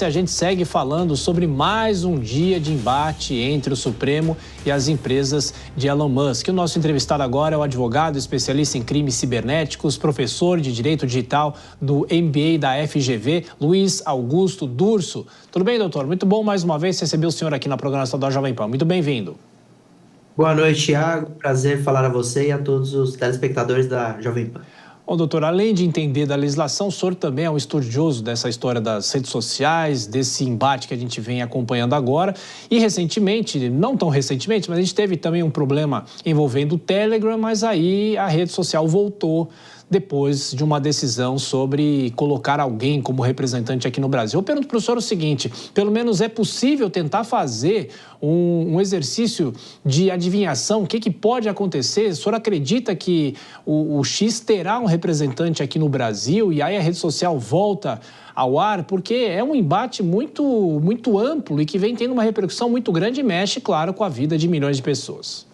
A gente segue falando sobre mais um dia de embate entre o Supremo e as empresas de Elon Musk. O nosso entrevistado agora é o advogado especialista em crimes cibernéticos, professor de Direito Digital do MBA da FGV, Luiz Augusto Durso. Tudo bem, doutor? Muito bom mais uma vez receber o senhor aqui na programação da Jovem Pan. Muito bem-vindo. Boa noite, Thiago. Prazer falar a você e a todos os telespectadores da Jovem Pan. Bom, doutor, além de entender da legislação, o senhor também é um estudioso dessa história das redes sociais, desse embate que a gente vem acompanhando agora. E recentemente, não tão recentemente, mas a gente teve também um problema envolvendo o Telegram, mas aí a rede social voltou depois de uma decisão sobre colocar alguém como representante aqui no Brasil. Eu pergunto para o senhor o seguinte, pelo menos é possível tentar fazer um exercício de adivinhação? O que pode acontecer? O senhor acredita que o X terá um representante aqui no Brasil e aí a rede social volta ao ar? Porque é um embate muito amplo e que vem tendo uma repercussão muito grande e mexe, claro, com a vida de milhões de pessoas.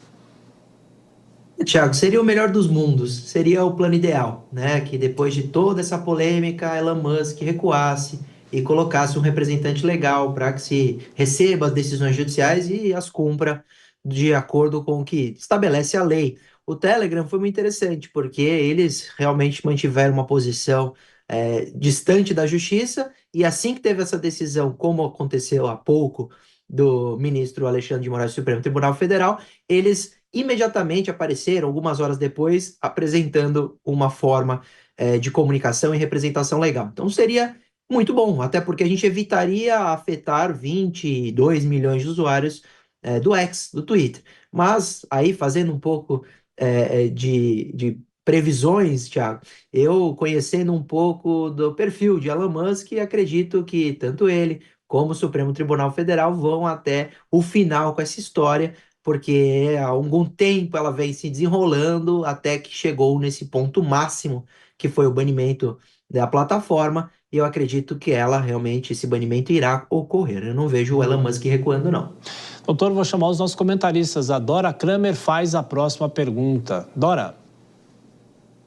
Thiago, seria o melhor dos mundos, seria o plano ideal, né? Que depois de toda essa polêmica, Elon Musk recuasse e colocasse um representante legal para que se receba as decisões judiciais e as cumpra de acordo com o que estabelece a lei. O Telegram foi muito interessante, porque eles realmente mantiveram uma posição distante da justiça, e assim que teve essa decisão, como aconteceu há pouco, do ministro Alexandre de Moraes do Supremo Tribunal Federal, eles imediatamente apareceram, algumas horas depois, apresentando uma forma de comunicação e representação legal. Então seria muito bom, até porque a gente evitaria afetar 22 milhões de usuários do X, do Twitter. Mas aí, fazendo um pouco de previsões, Thiago, eu conhecendo um pouco do perfil de Elon Musk, acredito que tanto ele como o Supremo Tribunal Federal vão até o final com essa história, porque há algum tempo ela vem se desenrolando até que chegou nesse ponto máximo, que foi o banimento da plataforma, e eu acredito que ela realmente, esse banimento irá ocorrer. Eu não vejo o Elon Musk recuando, não. Doutor, vou chamar os nossos comentaristas. A Dora Kramer faz a próxima pergunta. Dora.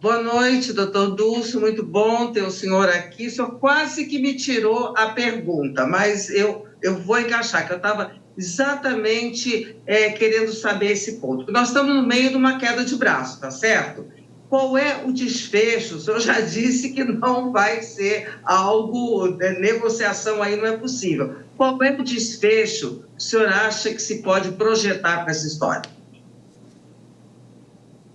Boa noite, doutor Dulce, muito bom ter o senhor aqui. O senhor quase que me tirou a pergunta, mas eu vou encaixar, que eu estava exatamente querendo saber esse ponto. Nós estamos no meio de uma queda de braço, tá certo? Qual é o desfecho? O senhor já disse que não vai ser algo, negociação aí não é possível. Qual é o desfecho que o senhor acha que se pode projetar para essa história?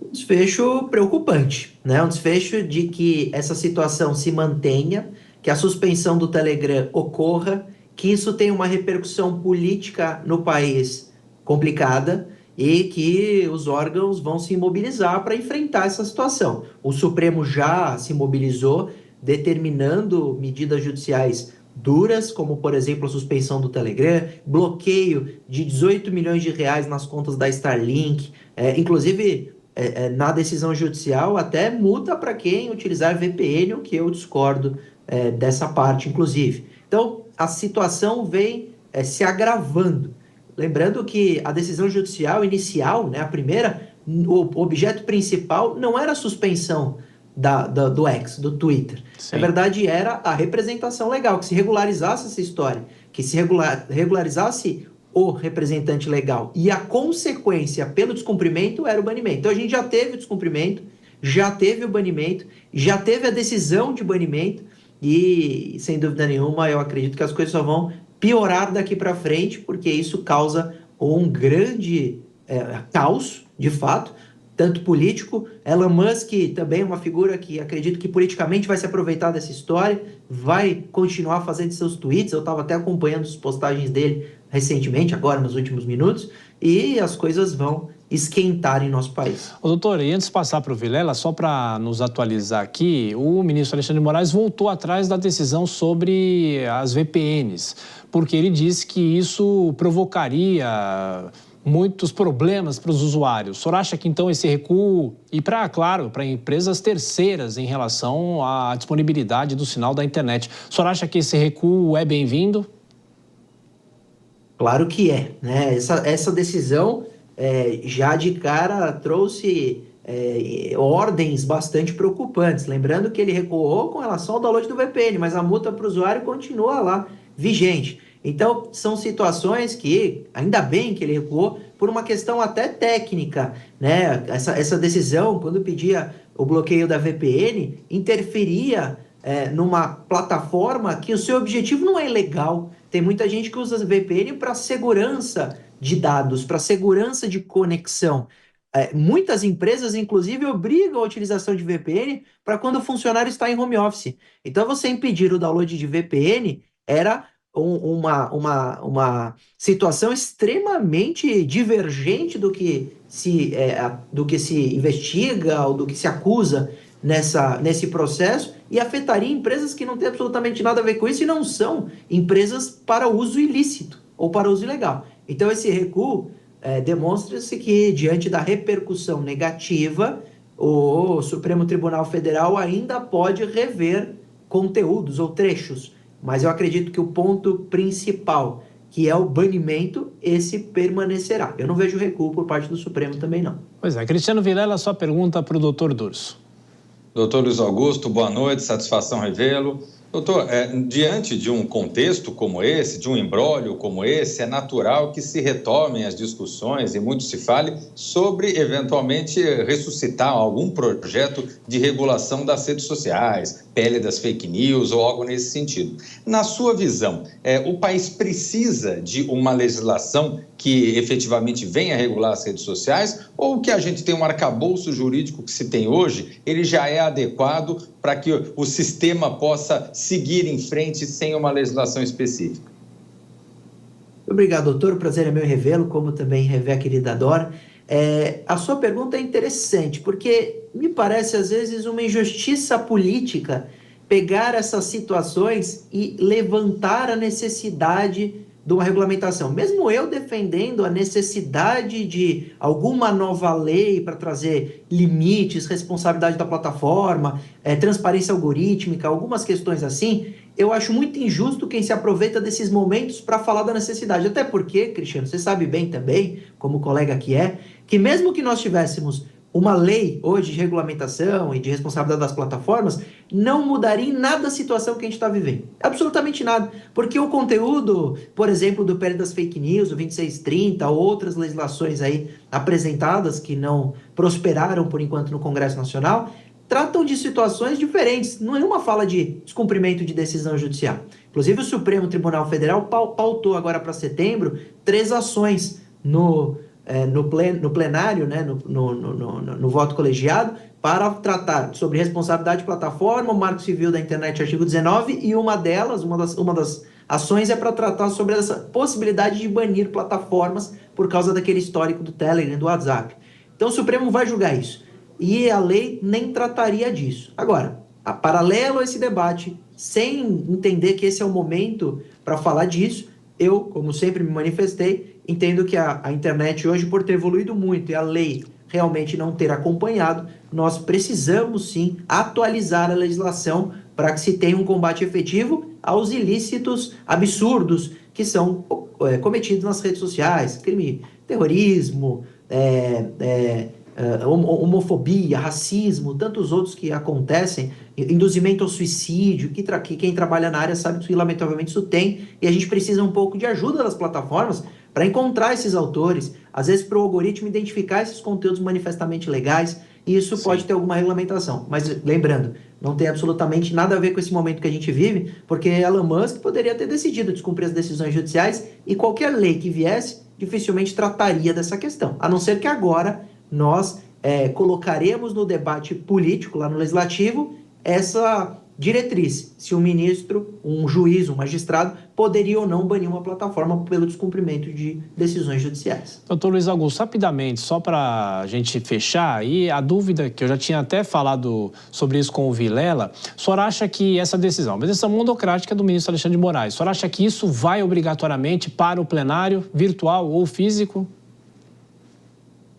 Um desfecho preocupante, né? Um desfecho de que essa situação se mantenha, que a suspensão do Telegram ocorra, que isso tenha uma repercussão política no país complicada e que os órgãos vão se mobilizar para enfrentar essa situação. O Supremo já se mobilizou, determinando medidas judiciais duras, como, por exemplo, a suspensão do Telegram, bloqueio de 18 milhões de reais nas contas da Starlink, inclusive na decisão judicial, até multa para quem utilizar VPN, o que eu discordo dessa parte, inclusive. Então, a situação vem se agravando. Lembrando que a decisão judicial inicial, né, a primeira, o objeto principal não era a suspensão do X, do Twitter. Sim. Na verdade, era a representação legal, que se regularizasse essa história, que se regularizasse o representante legal. E a consequência pelo descumprimento era o banimento. Então a gente já teve o descumprimento, já teve o banimento, já teve a decisão de banimento e, sem dúvida nenhuma, eu acredito que as coisas só vão piorar daqui para frente, porque isso causa um grande caos, de fato, tanto político. Elon Musk também é uma figura que acredito que politicamente vai se aproveitar dessa história, vai continuar fazendo seus tweets. Eu estava até acompanhando as postagens dele recentemente, agora nos últimos minutos, e as coisas vão esquentar em nosso país. Ô, doutor, e antes de passar para o Vilela, só para nos atualizar aqui, o ministro Alexandre de Moraes voltou atrás da decisão sobre as VPNs, porque ele disse que isso provocaria muitos problemas para os usuários. O senhor acha que, então, esse recuo, e claro, para empresas terceiras em relação à disponibilidade do sinal da internet, o senhor acha que esse recuo é bem-vindo? Claro que é, né? Essa decisão já de cara trouxe ordens bastante preocupantes. Lembrando que ele recuou com relação ao download do VPN, mas a multa para o usuário continua lá. vigente. Então, são situações que, ainda bem que ele recuou, por uma questão até técnica, né? Essa decisão, quando pedia o bloqueio da VPN, interferia numa plataforma que o seu objetivo não é ilegal. Tem muita gente que usa VPN para segurança de dados, para segurança de conexão. Muitas empresas, inclusive, obrigam a utilização de VPN para quando o funcionário está em home office. Então, você impedir o download de VPN era uma situação extremamente divergente do que se investiga ou do que se acusa nesse processo, e afetaria empresas que não têm absolutamente nada a ver com isso e não são empresas para uso ilícito ou para uso ilegal. Então, esse recuo demonstra-se que, diante da repercussão negativa, o Supremo Tribunal Federal ainda pode rever conteúdos ou trechos. Mas eu acredito que o ponto principal, que é o banimento, esse permanecerá. Eu não vejo recuo por parte do Supremo também, não. Pois é, Cristiano Vilela, sua pergunta para o doutor Durso. Doutor Luiz Augusto, boa noite, satisfação revê-lo. Doutor, diante de um contexto como esse, de um imbróglio como esse, é natural que se retomem as discussões e muito se fale sobre, eventualmente, ressuscitar algum projeto de regulação das redes sociais, pele das fake news ou algo nesse sentido. Na sua visão, o país precisa de uma legislação que efetivamente venha a regular as redes sociais, ou o que a gente tem um arcabouço jurídico que se tem hoje, ele já é adequado para que o sistema possa seguir em frente sem uma legislação específica? Obrigado, doutor. O prazer é meu revê-lo, como também rever a querida Dora. A sua pergunta é interessante, porque me parece, às vezes, uma injustiça política pegar essas situações e levantar a necessidade de uma regulamentação. Mesmo eu defendendo a necessidade de alguma nova lei para trazer limites, responsabilidade da plataforma, transparência algorítmica, algumas questões assim, eu acho muito injusto quem se aproveita desses momentos para falar da necessidade. Até porque, Cristiano, você sabe bem também, como colega que mesmo que nós tivéssemos uma lei hoje de regulamentação e de responsabilidade das plataformas, não mudaria em nada a situação que a gente está vivendo. Absolutamente nada. Porque o conteúdo, por exemplo, do PL das fake news, o 2630, outras legislações aí apresentadas que não prosperaram por enquanto no Congresso Nacional, tratam de situações diferentes. Não é uma fala de descumprimento de decisão judicial. Inclusive, o Supremo Tribunal Federal pautou agora para setembro 3 ações no plenário, né, no voto colegiado, para tratar sobre responsabilidade de plataforma, o Marco Civil da Internet, artigo 19, e uma das ações é para tratar sobre essa possibilidade de banir plataformas por causa daquele histórico do Telegram e do WhatsApp. Então o Supremo vai julgar isso. E a lei nem trataria disso. Agora, paralelo a esse debate, sem entender que esse é o momento para falar disso, eu, como sempre me manifestei, entendo que a internet hoje, por ter evoluído muito e a lei realmente não ter acompanhado, nós precisamos sim atualizar a legislação para que se tenha um combate efetivo aos ilícitos absurdos que são cometidos nas redes sociais, crime, terrorismo, homofobia, racismo, tantos outros que acontecem, induzimento ao suicídio, que quem trabalha na área sabe que lamentavelmente isso tem, e a gente precisa um pouco de ajuda das plataformas para encontrar esses autores, às vezes para o algoritmo identificar esses conteúdos manifestamente legais, e isso pode ter alguma regulamentação. Mas lembrando, não tem absolutamente nada a ver com esse momento que a gente vive, porque Elon Musk poderia ter decidido descumprir as decisões judiciais e qualquer lei que viesse dificilmente trataria dessa questão, a não ser que agora nós colocaremos no debate político, lá no Legislativo, essa diretriz, se um ministro, um juiz, um magistrado, poderia ou não banir uma plataforma pelo descumprimento de decisões judiciais. Doutor Luiz Augusto, rapidamente, só para a gente fechar, e a dúvida que eu já tinha até falado sobre isso com o Vilela, o senhor acha que essa decisão, uma decisão monocrática do ministro Alexandre de Moraes, o senhor acha que isso vai obrigatoriamente para o plenário, virtual ou físico?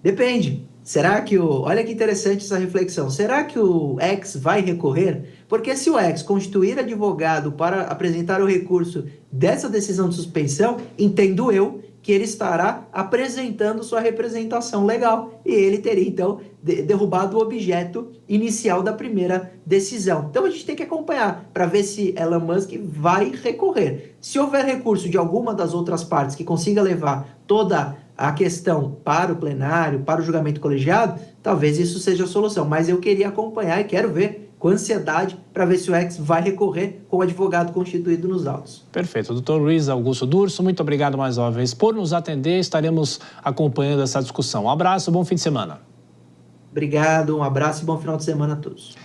Depende. Será que olha que interessante essa reflexão. Será que o X vai recorrer? Porque se o ex constituir advogado para apresentar o recurso dessa decisão de suspensão, entendo eu que ele estará apresentando sua representação legal e ele teria, então, derrubado o objeto inicial da primeira decisão. Então, a gente tem que acompanhar para ver se Elon Musk vai recorrer. Se houver recurso de alguma das outras partes que consiga levar toda a questão para o plenário, para o julgamento colegiado, talvez isso seja a solução. Mas eu queria acompanhar e quero ver com ansiedade para ver se o ex vai recorrer com o advogado constituído nos autos. Perfeito. Doutor Luiz Augusto Durso, muito obrigado mais uma vez por nos atender. Estaremos acompanhando essa discussão. Um abraço, bom fim de semana. Obrigado, um abraço e bom final de semana a todos.